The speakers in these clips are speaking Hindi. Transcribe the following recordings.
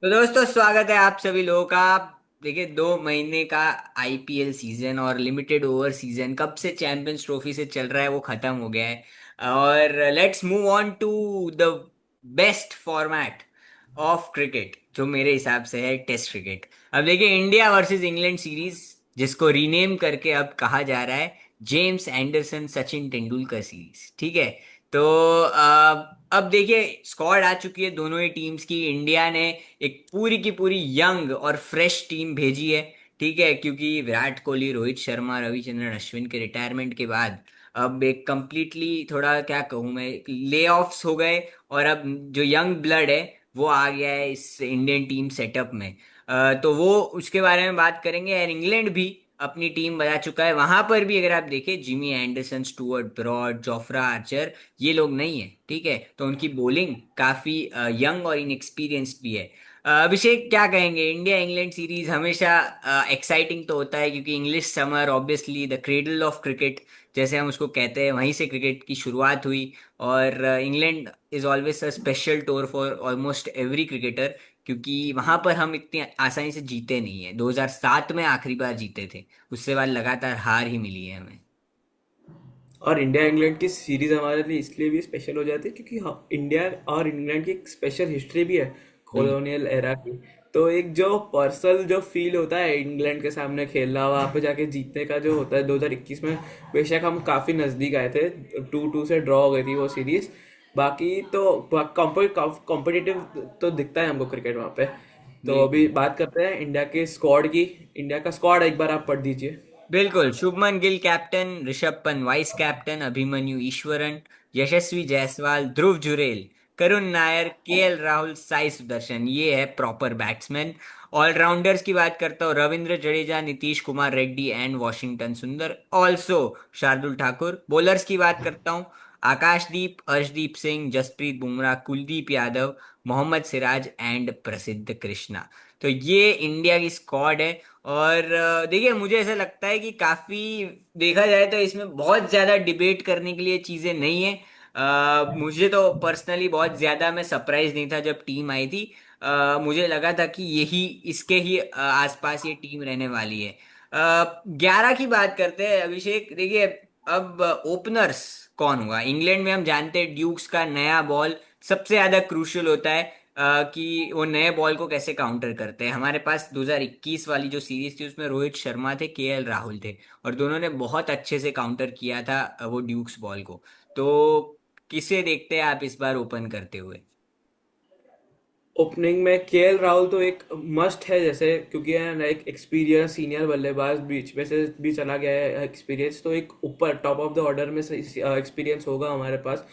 तो दोस्तों स्वागत है आप सभी लोगों का। देखिए 2 महीने का आईपीएल सीजन और लिमिटेड ओवर सीजन कब से चैंपियंस ट्रॉफी से चल रहा है वो खत्म हो गया है। और let's move on to the best format of cricket जो मेरे हिसाब से है टेस्ट क्रिकेट। अब देखिए इंडिया वर्सेस इंग्लैंड सीरीज जिसको रीनेम करके अब कहा जा रहा है James Anderson Sachin Tendulkar series. ठीक है। तो अब देखिए स्क्वाड आ चुकी है दोनों ही टीम्स की। इंडिया ने एक पूरी की पूरी यंग और फ्रेश टीम भेजी है। ठीक है क्योंकि विराट कोहली रोहित शर्मा रविचंद्रन अश्विन के रिटायरमेंट के बाद अब एक कंप्लीटली थोड़ा क्या कहूँ मैं ले ऑफ्स हो गए। और अब जो यंग ब्लड है वो आ गया है इस इंडियन टीम सेटअप में। तो वो उसके बारे में बात करेंगे। और इंग्लैंड भी अपनी टीम बना चुका है। वहां पर भी अगर आप देखें Jimmy Anderson Stuart Broad Jofra Archer ये लोग नहीं है। ठीक है तो उनकी बॉलिंग काफी यंग और इनएक्सपीरियंस्ड भी है। अभिषेक क्या कहेंगे? इंडिया इंग्लैंड सीरीज हमेशा एक्साइटिंग तो होता है क्योंकि English summer obviously the cradle of cricket जैसे हम उसको कहते हैं वहीं से क्रिकेट की शुरुआत हुई। और England is always a special tour for almost every cricketer क्योंकि वहां पर हम इतनी आसानी से जीते नहीं है। 2007 में आखिरी बार जीते थे। उससे बाद लगातार हार ही मिली है हमें। और इंडिया इंग्लैंड की सीरीज हमारे लिए इसलिए भी स्पेशल हो जाती है क्योंकि इंडिया और इंग्लैंड की एक स्पेशल हिस्ट्री भी है बिल्कुल। कॉलोनियल एरा की। तो एक जो पर्सनल जो फील होता है इंग्लैंड के सामने खेलना वहाँ पे जाके जीतने का जो होता है 2021 में। बेशक हम काफ़ी नज़दीक आए थे, 2-2 से ड्रॉ हो गई थी वो सीरीज। बाकी तो कॉम्पिटिटिव तो दिखता है हमको क्रिकेट वहाँ पे। तो बिल्कुल। अभी बात करते हैं इंडिया के स्क्वाड की। इंडिया का स्क्वाड एक बार आप पढ़ दीजिए। बिल्कुल Shubman Gill captain, Rishabh Pant vice captain, Abhimanyu Easwaran, Yashasvi Jaiswal, Dhruv Jurel, Karun Nair, KL Rahul, Sai Sudharsan ये है प्रॉपर बैट्समैन। ऑलराउंडर्स की बात करता हूँ Ravindra Jadeja, Nitish Kumar Reddy and Washington Sundar also Shardul Thakur. Bowlers की बात करता हूँ आकाशदीप, अर्शदीप सिंह, जसप्रीत बुमराह, कुलदीप यादव, मोहम्मद सिराज एंड प्रसिद्ध कृष्णा। तो ये इंडिया की स्क्वाड है। और देखिए मुझे ऐसा लगता है कि काफी देखा जाए तो इसमें बहुत ज्यादा डिबेट करने के लिए चीजें नहीं है। मुझे तो पर्सनली बहुत ज्यादा मैं सरप्राइज नहीं था जब टीम आई थी। मुझे लगा था कि यही इसके ही आसपास ये टीम रहने वाली है। 11 की बात करते हैं अभिषेक। देखिए अब ओपनर्स कौन होगा? इंग्लैंड में हम जानते हैं ड्यूक्स का नया बॉल सबसे ज्यादा क्रूशियल होता है। कि वो नए बॉल को कैसे काउंटर करते हैं। हमारे पास 2021 वाली जो सीरीज थी उसमें रोहित शर्मा थे, केएल राहुल थे और दोनों ने बहुत अच्छे से काउंटर किया था वो ड्यूक्स बॉल को। तो किसे देखते हैं आप इस बार ओपन करते हुए? ओपनिंग में केएल राहुल तो एक मस्ट है जैसे, क्योंकि है ना एक एक्सपीरियंस सीनियर बल्लेबाज बीच में से भी चला गया है एक्सपीरियंस, तो एक ऊपर टॉप ऑफ द ऑर्डर में एक्सपीरियंस होगा हमारे पास।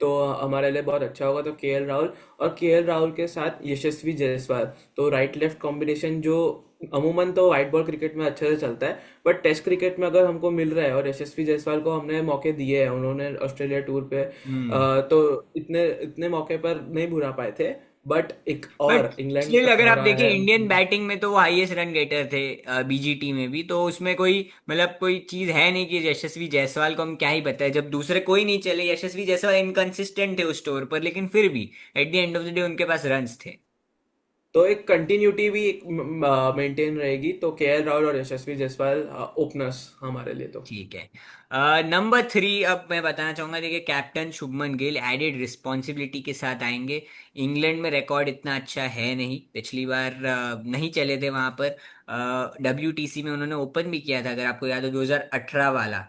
तो हमारे लिए बहुत अच्छा होगा। तो केएल राहुल और केएल राहुल के साथ यशस्वी जायसवाल, तो राइट लेफ्ट कॉम्बिनेशन जो अमूमन तो वाइट बॉल क्रिकेट में अच्छे से चलता है, बट टेस्ट क्रिकेट में अगर हमको मिल रहा है और यशस्वी जायसवाल को हमने मौके दिए हैं, उन्होंने ऑस्ट्रेलिया टूर पे हम्म। तो इतने इतने मौके पर नहीं भुना पाए थे। बट एक बट और इंग्लैंड स्टिल का अगर हो आप रहा देखें है। इंडियन बैटिंग में तो वो हाईएस्ट रन गेटर थे बीजीटी में भी। तो उसमें कोई मतलब कोई चीज है नहीं कि यशस्वी जायसवाल को हम क्या ही बताएं जब दूसरे कोई नहीं चले। यशस्वी जायसवाल इनकंसिस्टेंट थे उस स्टोर पर लेकिन फिर भी at the end of the day उनके पास रन्स थे। तो एक कंटिन्यूटी भी एक मेंटेन रहेगी। तो केएल राहुल और यशस्वी जायसवाल ओपनर्स हमारे लिए तो। ठीक है। नंबर 3 अब मैं बताना चाहूंगा। देखिए captain Shubman Gill added responsibility के साथ आएंगे। इंग्लैंड में रिकॉर्ड इतना अच्छा है नहीं। पिछली बार नहीं चले थे वहां पर। डब्ल्यूटीसी में उन्होंने ओपन भी किया था अगर आपको याद हो 2018 वाला।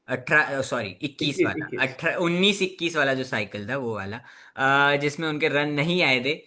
18 सॉरी 21 21 वाला 21। 18 19 21 वाला जो साइकिल था वो वाला। जिसमें उनके रन नहीं आए थे।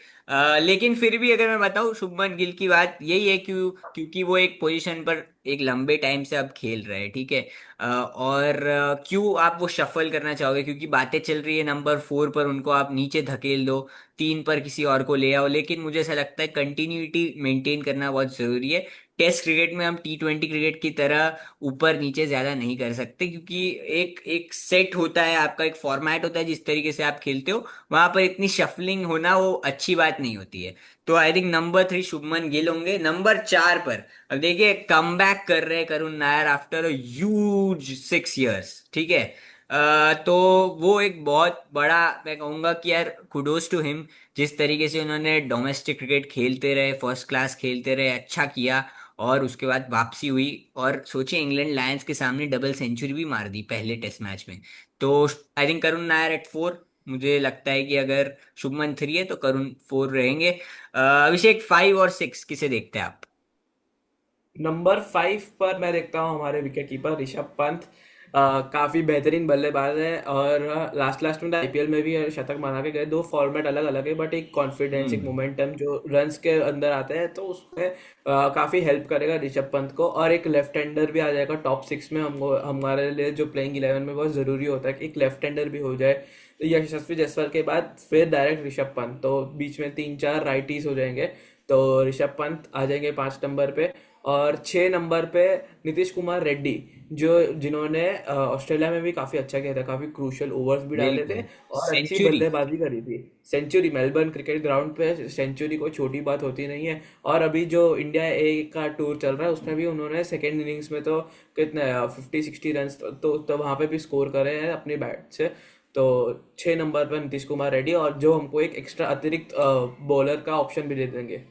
लेकिन फिर भी अगर मैं बताऊं शुभमन गिल की बात यही है क्योंकि वो एक पोजीशन पर एक लंबे टाइम से अब खेल रहे हैं। ठीक है। और क्यों आप वो शफल करना चाहोगे? क्योंकि बातें चल रही है नंबर 4 पर उनको आप नीचे धकेल दो, 3 पर किसी और को ले आओ। लेकिन मुझे ऐसा लगता है कंटिन्यूटी मेंटेन करना बहुत जरूरी है। टेस्ट क्रिकेट में हम T20 क्रिकेट की तरह ऊपर नीचे ज्यादा नहीं कर सकते क्योंकि एक एक सेट होता है आपका, एक फॉर्मेट होता है जिस तरीके से आप खेलते हो। वहां पर इतनी शफलिंग होना वो अच्छी बात नहीं होती है। तो I think number 3 Shubman Gill होंगे। नंबर 4 पर अब देखिए कम बैक कर रहे हैं Karun Nair after huge 6 years. ठीक है। तो वो एक बहुत बड़ा मैं कहूंगा कि यार कुडोज टू हिम जिस तरीके से उन्होंने डोमेस्टिक क्रिकेट खेलते रहे, फर्स्ट क्लास खेलते रहे, अच्छा किया, और उसके बाद वापसी हुई, और सोचिए इंग्लैंड लायंस के सामने डबल सेंचुरी भी मार दी पहले टेस्ट मैच में। तो I think Karun Nair at 4। मुझे लगता है कि अगर शुभमन 3 है तो करुण 4 रहेंगे। अभिषेक 5 और 6 किसे देखते हैं आप? नंबर 5 पर मैं देखता हूँ हमारे विकेट कीपर ऋषभ पंत। काफी बेहतरीन बल्लेबाज है, और लास्ट लास्ट में आईपीएल में भी शतक बना के गए। दो फॉर्मेट अलग अलग है, बट एक कॉन्फिडेंस, एक हम्म। मोमेंटम जो रन्स के अंदर आते हैं, तो उसमें काफी हेल्प करेगा ऋषभ पंत को। और एक लेफ्ट हैंडर भी आ जाएगा टॉप 6 में। हमको हमारे लिए जो प्लेइंग 11 में बहुत जरूरी होता है कि एक लेफ्ट हैंडर भी हो जाए। तो यशस्वी जायसवाल के बाद फिर डायरेक्ट ऋषभ पंत, तो बीच में 3-4 राइटीज हो जाएंगे। तो ऋषभ पंत आ जाएंगे 5 नंबर पे। और 6 नंबर पे नीतीश कुमार रेड्डी, जो जिन्होंने ऑस्ट्रेलिया में भी काफी अच्छा किया था, काफी क्रूशियल ओवर्स भी डाले थे बिल्कुल। और अच्छी सेंचुरी। बल्लेबाजी करी थी। सेंचुरी मेलबर्न क्रिकेट ग्राउंड पे सेंचुरी कोई छोटी बात होती नहीं है। और अभी जो इंडिया ए का टूर चल रहा है उसमें भी उन्होंने सेकेंड इनिंग्स में तो कितने 50-60 रन तो वहां पे भी स्कोर करे हैं अपनी बैट से। तो 6 नंबर पर नीतीश कुमार रेड्डी, और जो हमको एक एक्स्ट्रा अतिरिक्त बॉलर का ऑप्शन भी दे देंगे।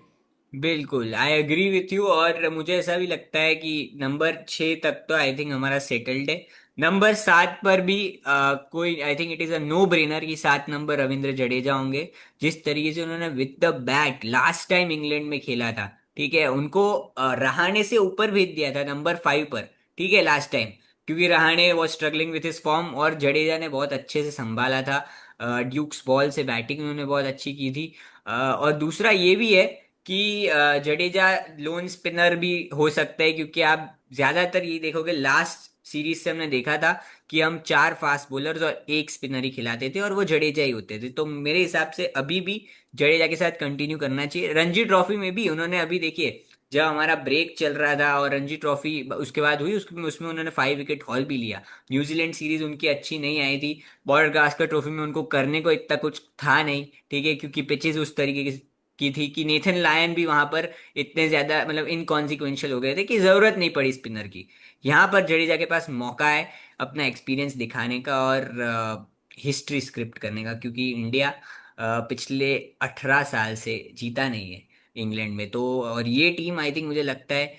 बिल्कुल, आई एग्री विथ यू, और मुझे ऐसा भी लगता है कि नंबर 6 तक तो आई थिंक हमारा सेटल्ड है। नंबर 7 पर भी कोई, I think it is a no brainer कि 7 नंबर रविंद्र जडेजा होंगे। जिस तरीके से उन्होंने with the bat last time England में खेला था, ठीक है, उनको रहाणे से ऊपर भेज दिया था नंबर 5 पर, ठीक है, लास्ट टाइम, क्योंकि Rahane was struggling with his form और जडेजा ने बहुत अच्छे से संभाला था। ड्यूक्स बॉल से बैटिंग उन्होंने बहुत अच्छी की थी। और दूसरा ये भी है कि जडेजा लोन स्पिनर भी हो सकता है, क्योंकि आप ज्यादातर ये देखोगे लास्ट सीरीज से हमने देखा था कि हम 4 फास्ट बॉलर्स और एक स्पिनर ही खिलाते थे, और वो जडेजा ही होते थे। तो मेरे हिसाब से अभी भी जडेजा के साथ कंटिन्यू करना चाहिए। रणजी ट्रॉफी में भी उन्होंने, अभी देखिए, जब हमारा ब्रेक चल रहा था और रणजी ट्रॉफी उसके बाद हुई, उसमें उसमें उन्होंने 5 विकेट हॉल भी लिया। न्यूजीलैंड सीरीज उनकी अच्छी नहीं आई थी। बॉर्डर गावस्कर ट्रॉफी में उनको करने को इतना कुछ था नहीं, ठीक है, क्योंकि पिचेस उस तरीके की थी कि नेथन लायन भी वहां पर इतने ज्यादा मतलब इनकॉन्सिक्वेंशियल हो गए थे कि जरूरत नहीं पड़ी स्पिनर की। यहाँ पर जडेजा के पास मौका है अपना एक्सपीरियंस दिखाने का और हिस्ट्री स्क्रिप्ट करने का, क्योंकि इंडिया पिछले 18 साल से जीता नहीं है इंग्लैंड में। तो और ये टीम आई थिंक मुझे लगता है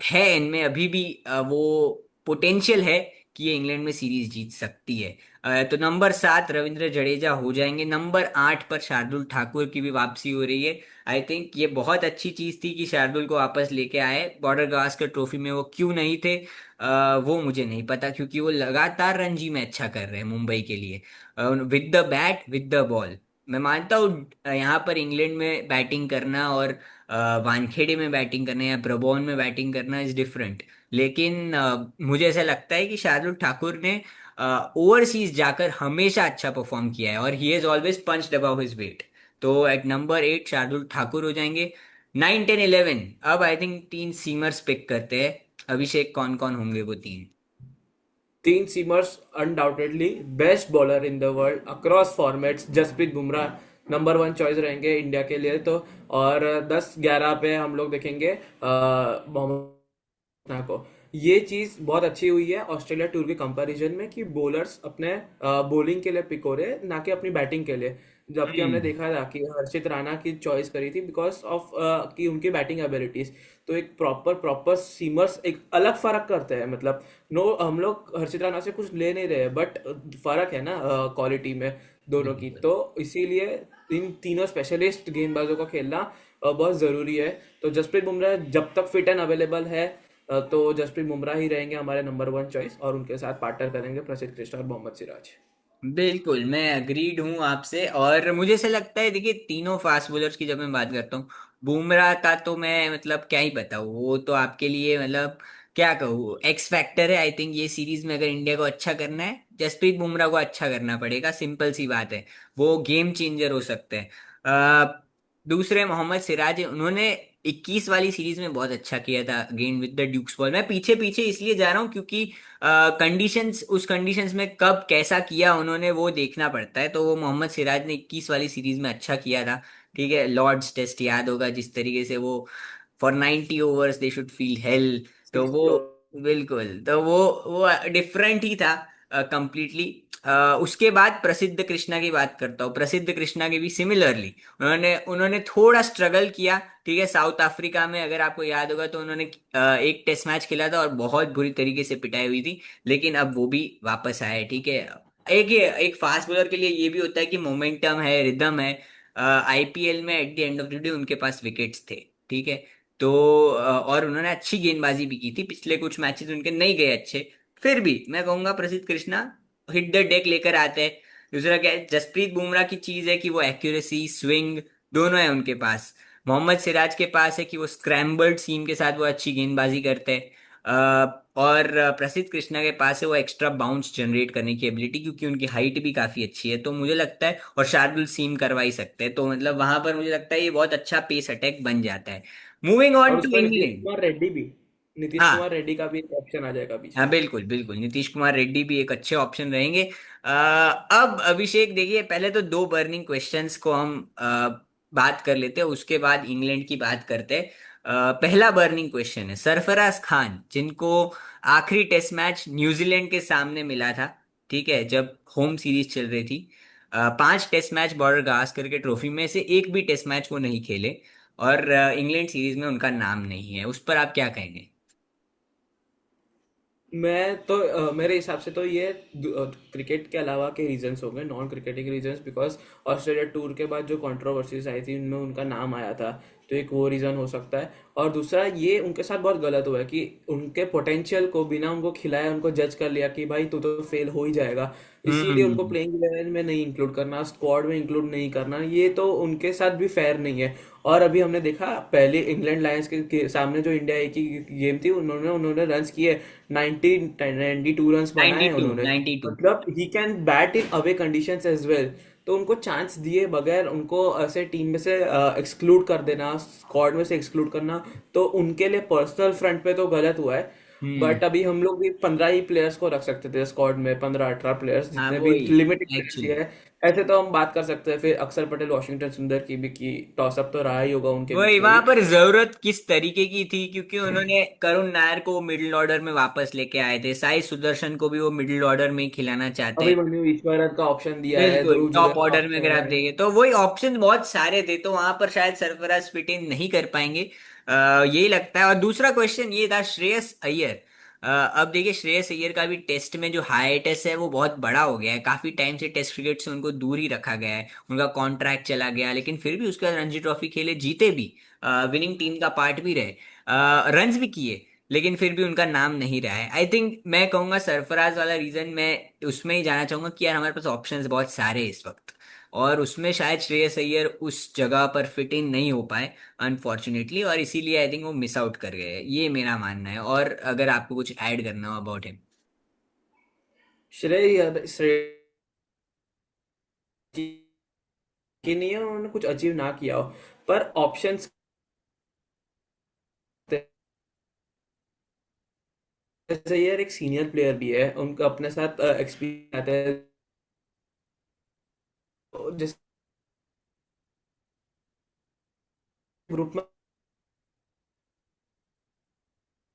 है इनमें अभी भी वो पोटेंशियल है कि ये इंग्लैंड में सीरीज जीत सकती है। तो नंबर 7 रविंद्र जडेजा हो जाएंगे। नंबर 8 पर शार्दुल ठाकुर की भी वापसी हो रही है। आई थिंक ये बहुत अच्छी चीज थी कि शार्दुल को वापस लेके आए। बॉर्डर गावस्कर ट्रॉफी में वो क्यों नहीं थे, वो मुझे नहीं पता, क्योंकि वो लगातार रणजी में अच्छा कर रहे हैं मुंबई के लिए, with the bat with the ball. मैं मानता हूँ यहाँ पर इंग्लैंड में बैटिंग करना और वानखेड़े में बैटिंग करना या ब्रबॉर्न में बैटिंग करना इज डिफरेंट। लेकिन मुझे ऐसा लगता है कि शार्दुल ठाकुर ने ओवरसीज जाकर हमेशा अच्छा परफॉर्म किया है, और he has always punched above his weight. तो एट नंबर 8 शार्दुल ठाकुर हो जाएंगे। 9, 10, 11 अब आई थिंक 3 सीमर्स पिक करते हैं। अभिषेक, कौन कौन होंगे वो 3? 3 seamers undoubtedly best bowler in the world across formats, Jasprit Bumrah number 1 choice रहेंगे इंडिया के लिए। तो और 10-11 पे हम लोग देखेंगे मोहम्मद को। ये चीज बहुत अच्छी हुई है ऑस्ट्रेलिया टूर के कंपैरिजन में कि बॉलर्स अपने बॉलिंग के लिए पिक हो रहे हैं, ना कि अपनी बैटिंग के लिए। जबकि हमने हम्म। देखा था कि हर्षित राणा की चॉइस करी थी बिकॉज ऑफ कि उनकी बैटिंग एबिलिटीज। तो एक प्रॉपर प्रॉपर सीमर्स एक अलग फर्क करते हैं, मतलब नो, हम लोग हर्षित राणा से कुछ ले नहीं रहे, बट फर्क है ना क्वालिटी में दोनों की। बिल्कुल। तो इसीलिए इन तीनों स्पेशलिस्ट गेंदबाजों का खेलना बहुत ज़रूरी है। तो जसप्रीत बुमराह जब तक फिट एंड अवेलेबल है, तो जसप्रीत बुमराह ही रहेंगे हमारे नंबर 1 चॉइस, और उनके साथ पार्टनर करेंगे प्रसिद्ध कृष्णा और मोहम्मद सिराज। बिल्कुल, मैं अग्रीड हूँ आपसे, और मुझे ऐसा लगता है, देखिए, तीनों फास्ट बॉलर्स की जब मैं बात करता हूँ, बुमराह का तो मैं मतलब क्या ही बताऊँ, वो तो आपके लिए मतलब क्या कहूँ, एक्स फैक्टर है। आई थिंक ये सीरीज में अगर इंडिया को अच्छा करना है, जसप्रीत बुमराह को अच्छा करना पड़ेगा, सिंपल सी बात है। वो गेम चेंजर हो सकते हैं। दूसरे मोहम्मद सिराज, उन्होंने 21 वाली सीरीज में बहुत अच्छा किया था again with the Dukes ball. मैं पीछे पीछे इसलिए जा रहा हूँ क्योंकि कंडीशंस, उस कंडीशंस में कब कैसा किया उन्होंने वो देखना पड़ता है। तो वो मोहम्मद सिराज ने 21 वाली सीरीज में अच्छा किया था, ठीक है। लॉर्ड्स टेस्ट याद होगा, जिस तरीके से वो for 90 overs they should feel hello. तो वो 60 बिल्कुल, तो वो डिफरेंट ही था कंप्लीटली। उसके बाद प्रसिद्ध कृष्णा की बात करता हूँ। प्रसिद्ध कृष्णा की भी सिमिलरली उन्होंने उन्होंने थोड़ा स्ट्रगल किया। ठीक है, साउथ अफ्रीका में अगर आपको याद होगा तो उन्होंने एक टेस्ट मैच खेला था और बहुत बुरी तरीके से पिटाई हुई थी, लेकिन अब वो भी वापस आए। ठीक है, एक फास्ट बॉलर के लिए ये भी होता है कि मोमेंटम है, रिदम है। आईपीएल में at the end of the day उनके पास विकेट्स थे। ठीक है, तो और उन्होंने अच्छी गेंदबाजी भी की थी, पिछले कुछ मैचेस उनके नहीं गए अच्छे, फिर भी मैं कहूंगा प्रसिद्ध कृष्णा हिट द डेक लेकर आते हैं। दूसरा क्या है, जसप्रीत बुमराह की चीज है कि वो एक्यूरेसी, स्विंग दोनों है उनके पास। मोहम्मद सिराज के पास है कि वो स्क्रैम्बल्ड सीम के साथ वो अच्छी गेंदबाजी करते हैं। और प्रसिद्ध कृष्णा के पास है वो एक्स्ट्रा बाउंस जनरेट करने की एबिलिटी, क्योंकि उनकी हाइट भी काफी अच्छी है, तो मुझे लगता है, और शार्दुल सीम करवा ही सकते हैं, तो मतलब वहां पर मुझे लगता है ये बहुत अच्छा पेस अटैक बन जाता है। मूविंग ऑन और टू उसमें इंग्लैंड। नीतीश कुमार हाँ, रेड्डी का भी एक ऑप्शन आ जाएगा बीच हाँ में। बिल्कुल बिल्कुल, नीतीश कुमार रेड्डी भी एक अच्छे ऑप्शन रहेंगे। अब अभिषेक देखिए, पहले तो दो बर्निंग क्वेश्चंस को हम बात कर लेते हैं, उसके बाद इंग्लैंड की बात करते हैं। पहला बर्निंग क्वेश्चन है सरफराज खान, जिनको आखिरी टेस्ट मैच न्यूजीलैंड के सामने मिला था। ठीक है, जब होम सीरीज चल रही थी। 5 टेस्ट मैच बॉर्डर गावस्कर के ट्रॉफी में से एक भी टेस्ट मैच वो नहीं खेले, और इंग्लैंड सीरीज में उनका नाम नहीं है। उस पर आप क्या कहेंगे? मैं तो मेरे हिसाब से तो ये क्रिकेट के अलावा के रीजंस हो गए, non cricketing reasons, because Australia tour के बाद जो कंट्रोवर्सीज आई थी उनमें उनका नाम आया था, तो एक वो रीज़न हो सकता है। और दूसरा ये उनके साथ बहुत गलत हुआ है कि उनके पोटेंशियल को बिना उनको खिलाए उनको जज कर लिया कि भाई तू तो फेल हो ही जाएगा, इसीलिए उनको हम्म। प्लेइंग 11 में नहीं इंक्लूड करना, स्क्वाड में इंक्लूड नहीं करना, ये तो उनके साथ भी फेयर नहीं है। और अभी हमने देखा पहले इंग्लैंड लायंस के सामने जो इंडिया की गेम थी, उन्होंने उन्होंने रन्स किए, 92 रन्स बनाए 92, उन्होंने। 92। मतलब he can bat in away conditions as well. तो उनको चांस दिए बगैर उनको ऐसे टीम में से एक्सक्लूड कर देना, स्क्वाड में से एक्सक्लूड करना, तो उनके लिए पर्सनल फ्रंट पे तो गलत हुआ है। हम्म। बट अभी हम लोग भी 15 ही प्लेयर्स को रख सकते थे स्क्वाड में, 15-18 प्लेयर्स हाँ जितने भी, वही, लिमिटेड प्लेयर्स ही एक्चुअली है। ऐसे तो हम बात कर सकते हैं फिर अक्षर पटेल, वॉशिंगटन सुंदर की भी, की टॉसअप तो रहा ही होगा उनके वही, बीच में वहां भी। पर जरूरत किस तरीके की थी, क्योंकि उन्होंने करुण नायर को मिडिल ऑर्डर में वापस लेके आए थे, साई सुदर्शन को भी वो मिडिल ऑर्डर में ही खिलाना चाहते हैं। अभिमन्यु ईश्वरन का ऑप्शन दिया है, बिल्कुल, ध्रुव टॉप जुरैल का ऑर्डर में अगर ऑप्शन आप है। देंगे तो वही ऑप्शन बहुत सारे थे, तो वहां पर शायद सरफराज फिट इन नहीं कर पाएंगे। यही लगता है। और दूसरा क्वेश्चन ये था श्रेयस अय्यर। अब देखिए, श्रेयस अय्यर का भी टेस्ट में जो हाइटेस है वो बहुत बड़ा हो गया है, काफी टाइम से टेस्ट क्रिकेट से उनको दूर ही रखा गया है, उनका कॉन्ट्रैक्ट चला गया, लेकिन फिर भी उसके बाद रणजी ट्रॉफी खेले, जीते भी, विनिंग टीम का पार्ट भी रहे, रन्स भी किए, लेकिन फिर भी उनका नाम नहीं रहा है। आई थिंक मैं कहूंगा सरफराज वाला रीजन मैं उसमें ही जाना चाहूंगा कि यार हमारे पास ऑप्शंस बहुत सारे हैं इस वक्त, और उसमें शायद श्रेयस अय्यर उस जगह पर फिट इन नहीं हो पाए अनफॉर्चुनेटली, और इसीलिए आई थिंक वो मिस आउट कर गए, ये मेरा मानना है। और अगर आपको कुछ ऐड करना हो अबाउट हिम। श्रेय कि नहीं है उन्होंने कुछ अचीव ना किया हो, पर ऑप्शंस जैसे यार एक सीनियर प्लेयर भी है, उनका अपने साथ एक्सपीरियंस आता है, जिस ग्रुप में,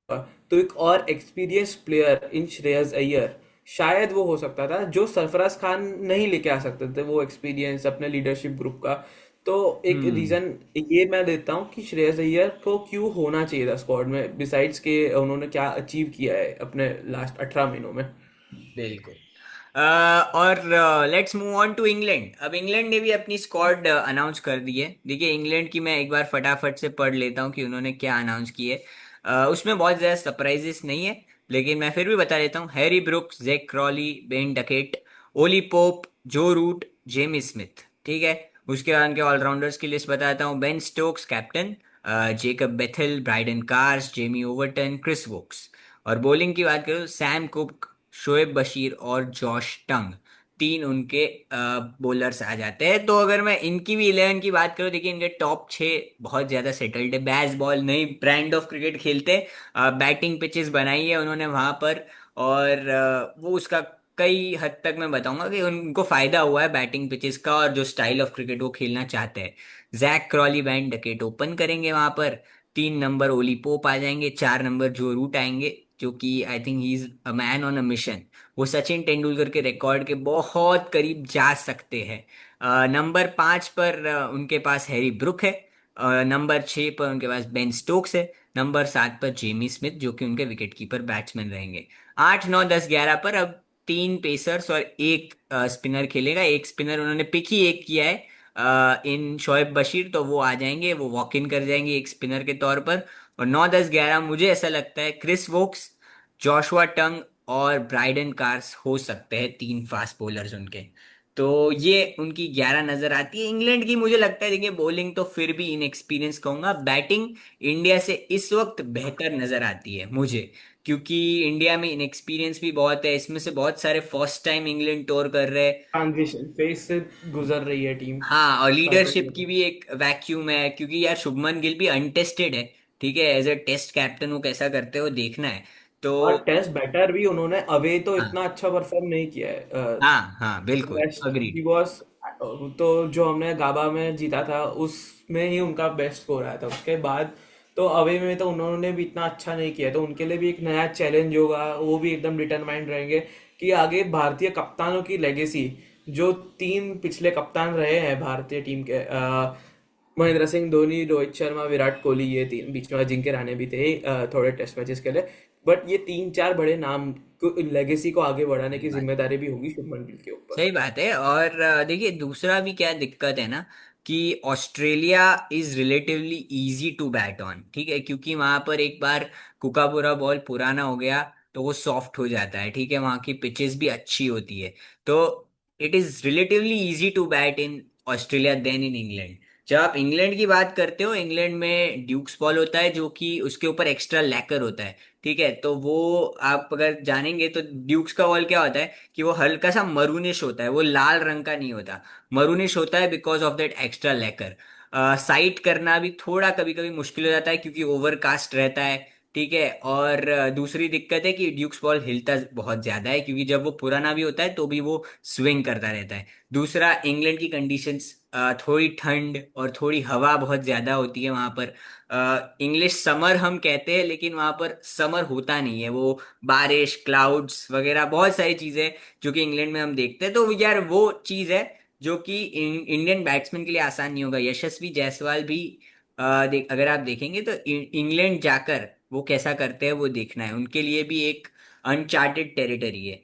तो एक और experience player in Shreyas Iyer शायद वो हो सकता था जो सरफराज खान नहीं लेके आ सकते थे, वो एक्सपीरियंस अपने लीडरशिप ग्रुप का। तो एक हम्म। रीजन ये मैं देता हूँ कि श्रेयस अय्यर को क्यों होना चाहिए था स्क्वाड में, बिसाइड्स के उन्होंने क्या अचीव किया है अपने लास्ट 18 महीनों में। बिल्कुल। और let's move on to England. अब इंग्लैंड ने भी अपनी स्क्वाड अनाउंस कर दी है। देखिए, इंग्लैंड की मैं एक बार फटाफट से पढ़ लेता हूँ कि उन्होंने क्या अनाउंस की है। उसमें बहुत ज़्यादा सरप्राइजेस नहीं है, लेकिन मैं फिर भी बता देता हूँ। Harry Brooks, Zak Crawley, Ben Duckett, Ollie Pope, Joe Root, Jamie Smith. ठीक है, उसके बाद उनके ऑलराउंडर्स की लिस्ट बताता हूँ। Ben Stokes captain, Jacob Bethell, Brydon Carse, Jamie Overton, Chris Woakes. और बॉलिंग की बात करूँ, सैम कुक, शोएब बशीर और जॉश टंग, तीन उनके बॉलर्स आ जाते हैं। तो अगर मैं इनकी भी 11 की बात करूं, देखिए इनके टॉप 6 बहुत ज्यादा सेटल्ड है, बैस बॉल नई ब्रांड ऑफ क्रिकेट खेलते, बैटिंग पिचेस बनाई है उन्होंने वहां पर, और वो उसका कई हद तक मैं बताऊंगा कि उनको फायदा हुआ है बैटिंग पिचेस का, और जो स्टाइल ऑफ क्रिकेट वो खेलना चाहते हैं। Zak Crawley, Ben Duckett open करेंगे वहां पर, 3 नंबर ओली पोप आ जाएंगे, 4 नंबर जो रूट आएंगे, जो कि I think he is a man on a mission. वो सचिन तेंदुलकर के रिकॉर्ड के बहुत करीब जा सकते हैं। नंबर 5 पर उनके पास हैरी ब्रुक है। नंबर 6 पर उनके पास बेन स्टोक्स है। नंबर 7 पर जेमी स्मिथ जो कि उनके विकेट कीपर बैट्समैन रहेंगे। 8, 9, 10, 11 पर अब तीन पेसर्स और एक स्पिनर खेलेगा। एक स्पिनर उन्होंने पिक ही एक किया है इन शोएब बशीर, तो वो आ जाएंगे, वो वॉक इन कर जाएंगे एक स्पिनर के तौर पर। और 9, 10, 11 मुझे ऐसा लगता है क्रिस वोक्स, जोशुआ टंग और ब्राइडन कार्स हो सकते हैं तीन फास्ट बॉलर्स उनके। तो ये उनकी 11 नजर आती है। इंग्लैंड की मुझे लगता है, देखिए बॉलिंग तो फिर भी इनएक्सपीरियंस कहूंगा, बैटिंग इंडिया से इस वक्त बेहतर नजर आती है मुझे, क्योंकि इंडिया में इनएक्सपीरियंस भी बहुत है। इसमें से बहुत सारे फर्स्ट टाइम इंग्लैंड टूर कर रहे हैं। ट्रांजिशन फेज से गुजर रही है टीम। हाँ, और ऐसा ही लीडरशिप की मतलब। भी एक वैक्यूम है, क्योंकि यार शुभमन गिल भी अनटेस्टेड है। ठीक है, एज ए टेस्ट कैप्टन वो कैसा करते हो देखना है। तो और टेस्ट बैटर भी उन्होंने अवे तो हाँ इतना अच्छा परफॉर्म नहीं किया है। हाँ हाँ, बिल्कुल बेस्ट ही अग्रीड। वॉज। तो जो हमने गाबा में जीता था उसमें ही उनका बेस्ट स्कोर आया था। उसके बाद तो अवे में तो उन्होंने भी इतना अच्छा नहीं किया, तो उनके लिए भी एक नया चैलेंज होगा। वो भी एकदम डिटरमाइंड रहेंगे कि आगे भारतीय कप्तानों की लेगेसी, जो तीन पिछले कप्तान रहे हैं भारतीय टीम के, महेंद्र सिंह धोनी, रोहित शर्मा, विराट कोहली, ये तीन, बीच में अजिंक्य रहाणे भी थे थोड़े टेस्ट मैचेस के लिए। बट ये तीन चार बड़े नाम को, लेगेसी को आगे बढ़ाने सही की बात, जिम्मेदारी भी होगी शुभमन गिल के ऊपर। सही बात है। और देखिए दूसरा भी क्या दिक्कत है ना, कि Australia is relatively easy to bat on. ठीक है, क्योंकि वहां पर एक बार कुकाबुरा बॉल पुराना हो गया तो वो सॉफ्ट हो जाता है। ठीक है, वहां की पिचेस भी अच्छी होती है। तो it is relatively easy to bat in Australia then in England. जब आप इंग्लैंड की बात करते हो, इंग्लैंड में ड्यूक्स बॉल होता है जो कि उसके ऊपर एक्स्ट्रा लैकर होता है। ठीक है, तो वो आप अगर जानेंगे तो ड्यूक्स का बॉल क्या होता है कि वो हल्का सा मरूनिश होता है, वो लाल रंग का नहीं होता, मरूनिश होता है बिकॉज ऑफ दैट एक्स्ट्रा लेकर। साइट करना भी थोड़ा कभी कभी मुश्किल हो जाता है क्योंकि ओवरकास्ट रहता है। ठीक है, और दूसरी दिक्कत है कि ड्यूक्स बॉल हिलता बहुत ज्यादा है, क्योंकि जब वो पुराना भी होता है तो भी वो स्विंग करता रहता है। दूसरा, इंग्लैंड की कंडीशंस थोड़ी ठंड और थोड़ी हवा बहुत ज्यादा होती है वहां पर। इंग्लिश समर हम कहते हैं, लेकिन वहां पर समर होता नहीं है, वो बारिश, क्लाउड्स वगैरह बहुत सारी चीजें जो कि इंग्लैंड में हम देखते हैं। तो यार वो चीज है जो कि इंडियन बैट्समैन के लिए आसान नहीं होगा। यशस्वी जायसवाल भी अगर आप देखेंगे तो इंग्लैंड जाकर वो कैसा करते हैं वो देखना है, उनके लिए भी एक अनचार्टेड टेरिटरी है।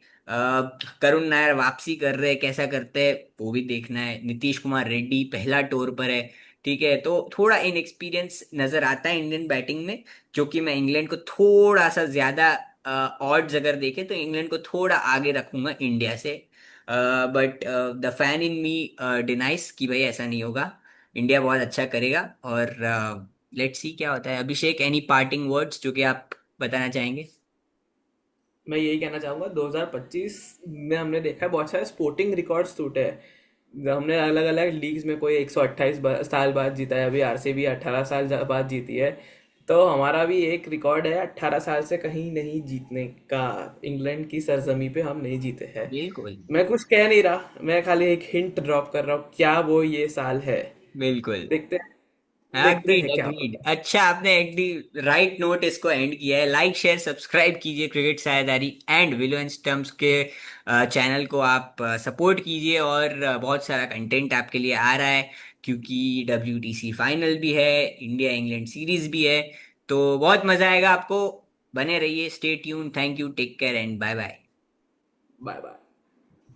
करुण नायर वापसी कर रहे हैं, कैसा करते हैं वो भी देखना है। नीतीश कुमार रेड्डी पहला टूर पर है। ठीक है, तो थोड़ा इनएक्सपीरियंस नजर आता है इंडियन बैटिंग में, जो कि मैं इंग्लैंड को थोड़ा सा ज्यादा ऑड्स अगर देखें तो इंग्लैंड को थोड़ा आगे रखूंगा इंडिया से। बट द फैन इन मी डिनाइस कि भाई ऐसा नहीं होगा, इंडिया बहुत अच्छा करेगा। और लेट्स सी क्या होता है। अभिषेक, एनी पार्टिंग वर्ड्स जो कि आप बताना चाहेंगे? मैं यही कहना चाहूंगा, 2025 में हमने देखा है बहुत सारे स्पोर्टिंग रिकॉर्ड्स टूटे हैं। हमने अलग अलग लीग्स में कोई 128 साल बाद जीता है, अभी आरसीबी 18 साल बाद जीती है। तो हमारा भी एक रिकॉर्ड है 18 साल से कहीं नहीं जीतने का। इंग्लैंड की सरजमी पे हम नहीं जीते हैं। बिल्कुल, मैं कुछ कह नहीं रहा, मैं खाली एक हिंट ड्रॉप कर रहा हूँ, क्या वो ये साल है। बिल्कुल। देखते देखते अग्रीड हैं क्या अग्रीड, होता अच्छा आपने एक राइट नोट इसको एंड किया है। लाइक शेयर सब्सक्राइब कीजिए क्रिकेट साझेदारी एंड विलो एंड स्टम्प्स के चैनल को आप सपोर्ट कीजिए। और बहुत सारा कंटेंट आपके लिए आ रहा है, क्योंकि WTC फाइनल भी है, इंडिया इंग्लैंड सीरीज भी है। तो बहुत मजा आएगा आपको। बने रहिए, stay tune, thank you, take care and bye bye. है। Bye bye.